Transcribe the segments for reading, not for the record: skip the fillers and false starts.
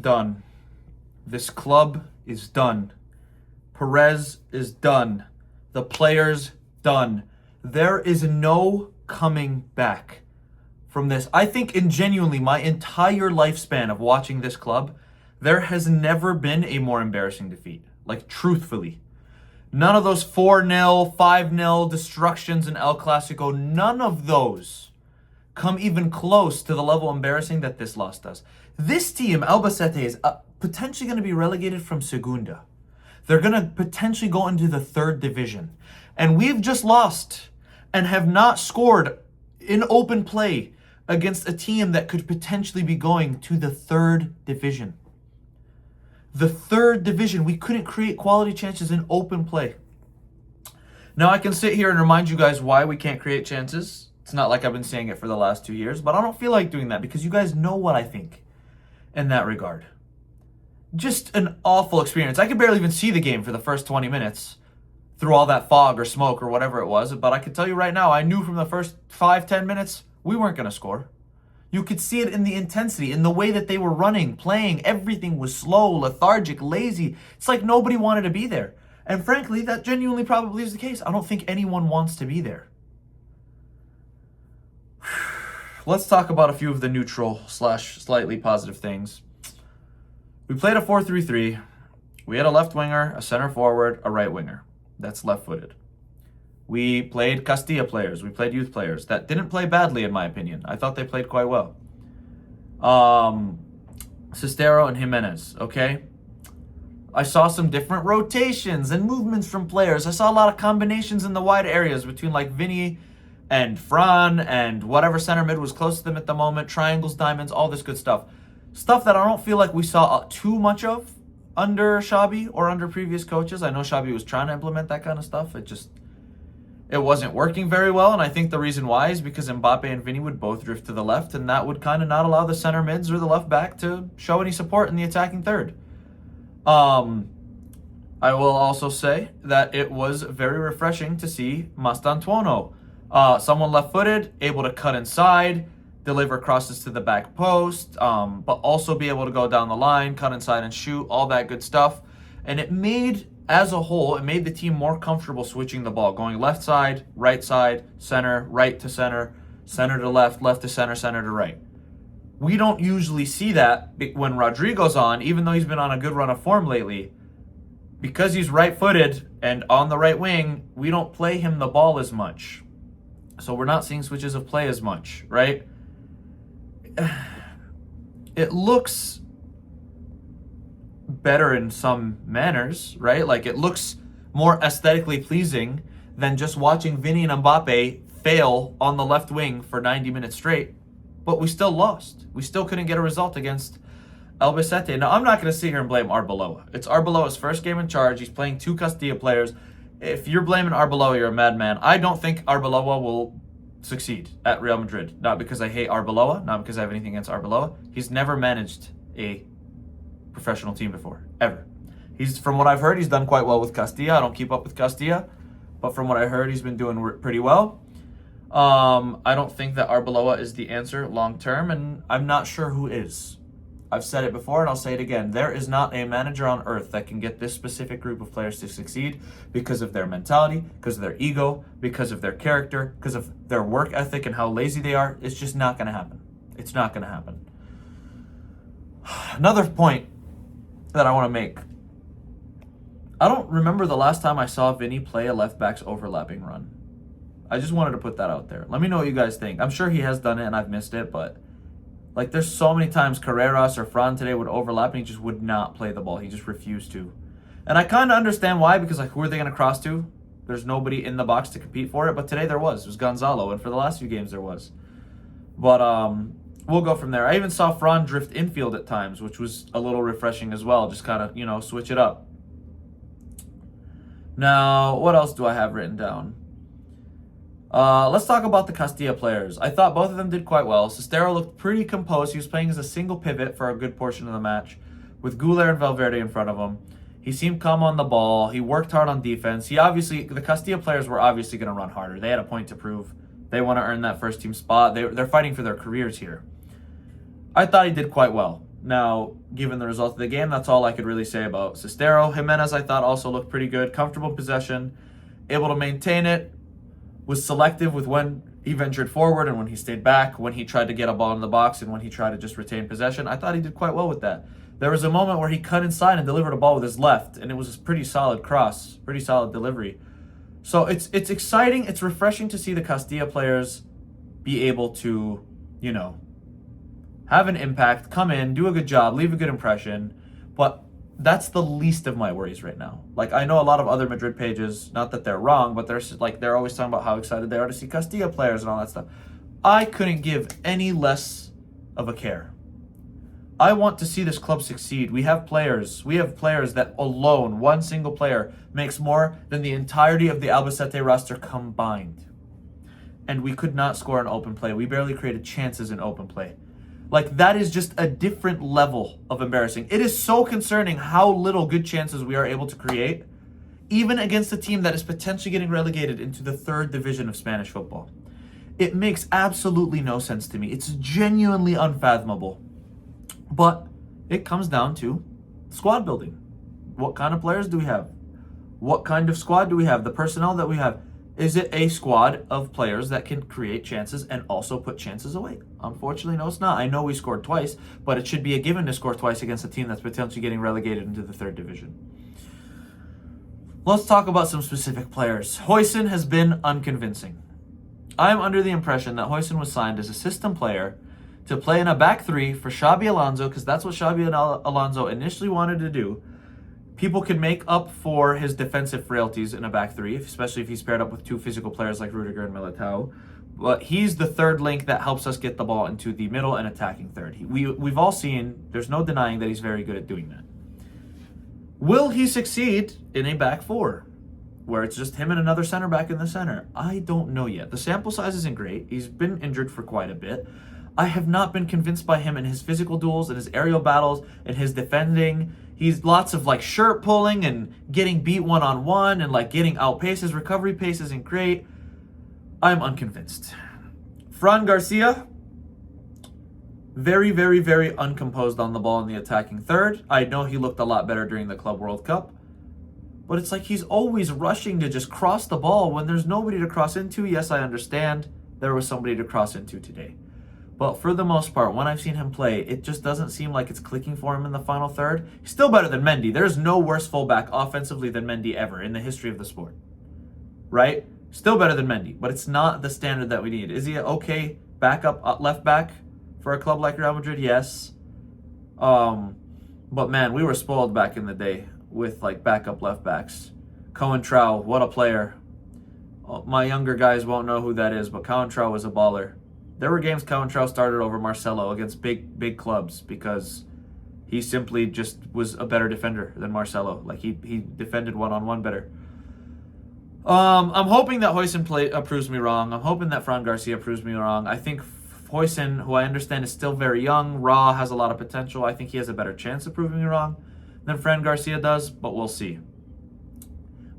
done. This club is done. Perez is done. The players done. There is no coming back from this. I think genuinely my entire lifespan of watching this club, there has never been a more embarrassing defeat. Like, truthfully. None of those 4-0, 5-0 destructions in El Clasico, none of those come even close to the level embarrassing that this loss does. This team, Albacete, is potentially going to be relegated from Segunda. They're going to potentially go into the third division. And we've just lost and have not scored in open play against a team that could potentially be going to the third division. The third division. We couldn't create quality chances in open play. Now, I can sit here and remind you guys why we can't create chances. It's not like I've been saying it for the last 2 years, but I don't feel like doing that because you guys know what I think in that regard. Just an awful experience. I could barely even see the game for the first 20 minutes through all that fog or smoke or whatever it was, but I can tell you right now, I knew from the first 5-10 minutes we weren't going to score. You could see it in the intensity, in the way that they were running, playing. Everything was slow, lethargic, lazy. It's like nobody wanted to be there. And frankly, that genuinely probably is the case. I don't think anyone wants to be there. Let's talk about a few of the neutral / slightly positive things. We played a 4-3-3. We had a left winger, a center forward, a right winger. That's left-footed. We played Castilla players. We played youth players that didn't play badly, in my opinion. I thought they played quite well. Cestero and Jimenez, okay? I saw some different rotations and movements from players. I saw a lot of combinations in the wide areas between like Vini and Fran and whatever center mid was close to them at the moment. Triangles, diamonds, all this good stuff. Stuff that I don't feel like we saw too much of under Xabi or under previous coaches. I know Xabi was trying to implement that kind of stuff. It wasn't working very well, and I think the reason why is because Mbappe and Vini would both drift to the left, and that would kind of not allow the center mids or the left back to show any support in the attacking third. I will also say that it was very refreshing to see Mastantuono, someone left-footed, able to cut inside, deliver crosses to the back post, but also be able to go down the line, cut inside and shoot, all that good stuff. And it made, as a whole, it made the team more comfortable switching the ball, going left side, center, right to center, center to left, left to center, center to right. We don't usually see that when Rodrigo's on, even though he's been on a good run of form lately. Because he's right-footed and on the right wing, we don't play him the ball as much. So we're not seeing switches of play as much, right? It looks better in some manners, right? Like, it looks more aesthetically pleasing than just watching Vini and Mbappe fail on the left wing for 90 minutes straight. But we still lost. We still couldn't get a result against Albacete. Now, I'm not going to sit here and blame Arbeloa. It's Arbeloa's first game in charge. He's playing 2 Castilla players. If you're blaming Arbeloa, you're a madman. I don't think Arbeloa will succeed at Real Madrid. Not because I hate Arbeloa, not because I have anything against Arbeloa. He's never managed a professional team before, ever. From what I've heard, he's done quite well with Castilla. I don't keep up with Castilla, but from what I heard, he's been doing pretty well. I don't think that Arbeloa is the answer long term, and I'm not sure who is. I've said it before and I'll say it again. There is not a manager on earth that can get this specific group of players to succeed because of their mentality, because of their ego, because of their character, because of their work ethic and how lazy they are. It's just not going to happen. It's not going to happen. Another point that I want to make. I don't remember the last time I saw Vini play a left back's overlapping run. I just wanted to put that out there. Let me know what you guys think. I'm sure he has done it and I've missed it, but like, there's so many times Carreras or Fran today would overlap and he just would not play the ball. He just refused to. And I kind of understand why, because like, who are they going to cross to? There's nobody in the box to compete for it, but today there was. It was Gonzalo, and for the last few games there was. But we'll go from there. I even saw Fran drift infield at times, which was a little refreshing as well. Just kind of, switch it up. Now, what else do I have written down? Let's talk about the Castilla players. I thought both of them did quite well. Cestero looked pretty composed. He was playing as a single pivot for a good portion of the match, with Güler and Valverde in front of him. He seemed calm on the ball. He worked hard on defense. The Castilla players were obviously going to run harder. They had a point to prove. They want to earn that first team spot. They're fighting for their careers here. I thought he did quite well. Now, given the result of the game, that's all I could really say about Sestero. Jimenez, I thought, also looked pretty good. Comfortable possession, able to maintain it, was selective with when he ventured forward and when he stayed back, when he tried to get a ball in the box and when he tried to just retain possession. I thought he did quite well with that. There was a moment where he cut inside and delivered a ball with his left, and it was a pretty solid cross, pretty solid delivery. So it's exciting, it's refreshing to see the Castilla players be able to, have an impact, come in, do a good job, leave a good impression. But that's the least of my worries right now. Like, I know a lot of other Madrid pages, not that they're wrong, but they're always talking about how excited they are to see Castilla players and all that stuff. I couldn't give any less of a care. I want to see this club succeed. We have players that alone, one single player, makes more than the entirety of the Albacete roster combined. And we could not score an open play. We barely created chances in open play. Like, that is just a different level of embarrassing. It is so concerning how little good chances we are able to create, even against a team that is potentially getting relegated into the 3rd division of Spanish football. It makes absolutely no sense to me. It's genuinely unfathomable. But it comes down to squad building. What kind of players do we have? What kind of squad do we have? The personnel that we have. Is it a squad of players that can create chances and also put chances away? Unfortunately, no, it's not. I know we scored twice, but it should be a given to score twice against a team that's potentially getting relegated into the 3rd division. Let's talk about some specific players. Huijsen has been unconvincing. I'm under the impression that Huijsen was signed as a system player to play in a back 3 for Xabi Alonso, because that's what Xabi Alonso initially wanted to do. People can make up for his defensive frailties in a back 3, especially if he's paired up with 2 physical players like Rudiger and Militao. But he's the 3rd link that helps us get the ball into the middle and attacking 3rd. We've all seen, there's no denying that he's very good at doing that. Will he succeed in a back 4, where it's just him and another center back in the center? I don't know yet. The sample size isn't great. He's been injured for quite a bit. I have not been convinced by him in his physical duels and his aerial battles and his defending. He's lots of shirt pulling and getting beat one-on-one and getting outpaced. His recovery pace isn't great. I'm unconvinced. Fran Garcia, very, very, very uncomposed on the ball in the attacking 3rd. I know he looked a lot better during the Club World Cup. But it's like he's always rushing to just cross the ball when there's nobody to cross into. Yes, I understand there was somebody to cross into today. But for the most part, when I've seen him play, it just doesn't seem like it's clicking for him in the final 3rd. He's still better than Mendy. There's no worse fullback offensively than Mendy ever in the history of the sport. Right? Still better than Mendy, but it's not the standard that we need. Is he an okay backup left back for a club like Real Madrid? Yes. But man, we were spoiled back in the day with backup left backs. Coentrao, what a player. My younger guys won't know who that is, but Coentrao was a baller. There were games Coentrao started over Marcelo against big clubs because he simply just was a better defender than Marcelo. He defended one-on-one better. I'm hoping that Huijsen proves me wrong. I'm hoping that Fran Garcia proves me wrong. I think Huijsen, who I understand is still very young, raw, has a lot of potential. I think he has a better chance of proving me wrong than Fran Garcia does, but we'll see.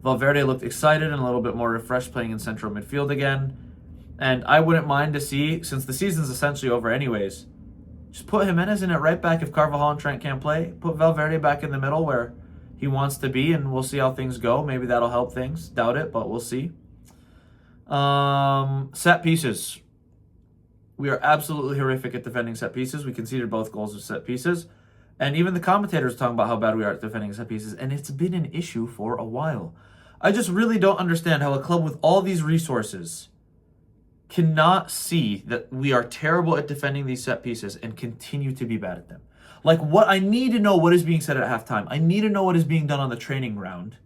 Valverde looked excited and a little bit more refreshed playing in central midfield again. And I wouldn't mind to see, since the season's essentially over anyways, just put Jimenez in at right back if Carvajal and Trent can't play. Put Valverde back in the middle where he wants to be, and we'll see how things go. Maybe that'll help things. Doubt it, but we'll see. Set pieces. We are absolutely horrific at defending set pieces. We conceded both goals with set pieces. And even the commentators are talking about how bad we are at defending set pieces, and it's been an issue for a while. I just really don't understand how a club with all these resources cannot see that we are terrible at defending these set pieces and continue to be bad at them. I need to know what is being said at halftime. I need to know what is being done on the training ground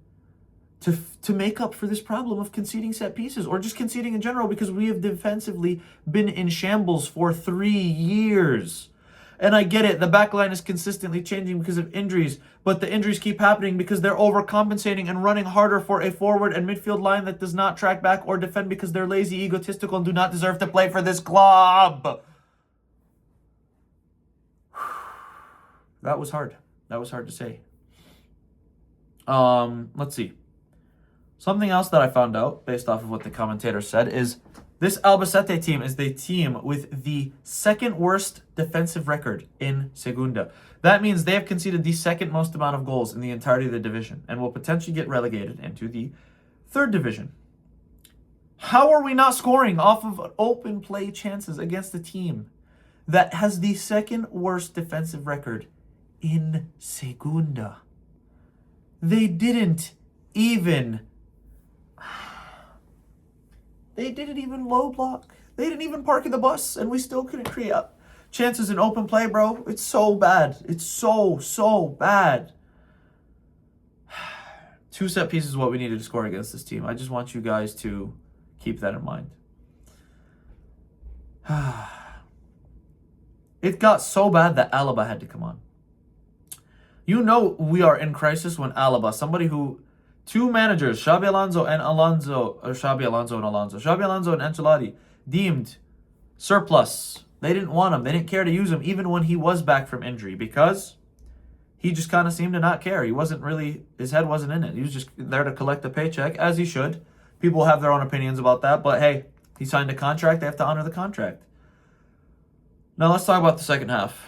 to make up for this problem of conceding set pieces or just conceding in general, because we have defensively been in shambles for 3 years. And I get it, the back line is consistently changing because of injuries, but the injuries keep happening because they're overcompensating and running harder for a forward and midfield line that does not track back or defend because they're lazy, egotistical, and do not deserve to play for this club. That was hard. That was hard to say. Let's see. Something else that I found out based off of what the commentator said is This Albacete team is the team with the second worst defensive record in Segunda. That means they have conceded the second most amount of goals in the entirety of the division and will potentially get relegated into the third division. How are we not scoring off of open play chances against a team that has the second worst defensive record in Segunda? They didn't even low block. They didn't even park in the bus, and we still couldn't create chances in open play, bro. It's so bad. It's so bad. 2 set pieces is what we needed to score against this team. I just want you guys to keep that in mind. It got so bad that Alaba had to come on. You know we are in crisis when Alaba, somebody who, 2 managers, Xabi Alonso and Ancelotti, deemed surplus. They didn't want him. They didn't care to use him even when he was back from injury because he just kind of seemed to not care. He wasn't really, his head wasn't in it. He was just there to collect a paycheck, as he should. People have their own opinions about that, but hey, he signed a contract. They have to honor the contract. Now let's talk about the second half.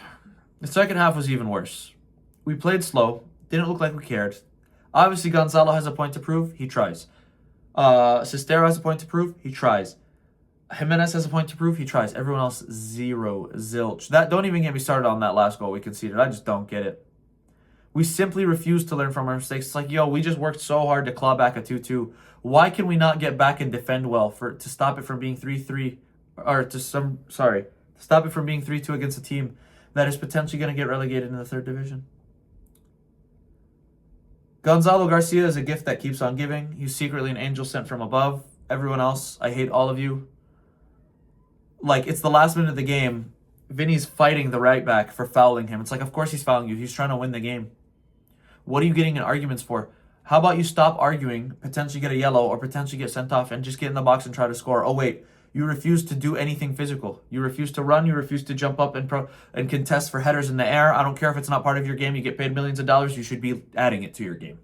The second half was even worse. We played slow. Didn't look like we cared. Obviously, Gonzalo has a point to prove. He tries. Cestero has a point to prove. He tries. Jimenez has a point to prove. He tries. Everyone else, zero. Zilch. Don't even get me started on that last goal we conceded. I just don't get it. We simply refuse to learn from our mistakes. It's like, yo, we just worked so hard to claw back a 2-2. Why can we not get back and defend well to stop it from being 3-3, or stop it from being 3-2 against a team that is potentially going to get relegated in the third division? Gonzalo Garcia is a gift that keeps on giving. He's secretly an angel sent from above. Everyone else, I hate all of you. Like, it's the last minute of the game. Vini's fighting the right back for fouling him. It's like, of course he's fouling you. He's trying to win the game. What are you getting in arguments for? How about you stop arguing, potentially get a yellow, or potentially get sent off, and just get in the box and try to score? Oh, wait. You refuse to do anything physical. You refuse to run. You refuse to jump up and contest for headers in the air. I don't care if it's not part of your game. You get paid millions of dollars. You should be adding it to your game.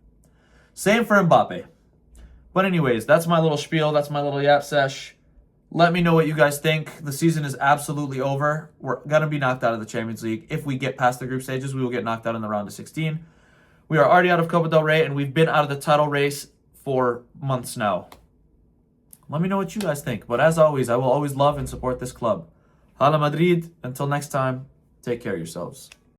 Same for Mbappe. But anyways, that's my little spiel. That's my little yap sesh. Let me know what you guys think. The season is absolutely over. We're going to be knocked out of the Champions League. If we get past the group stages, we will get knocked out in the round of 16. We are already out of Copa del Rey, and we've been out of the title race for months now. Let me know what you guys think. But as always, I will always love and support this club. Hala Madrid. Until next time, take care of yourselves.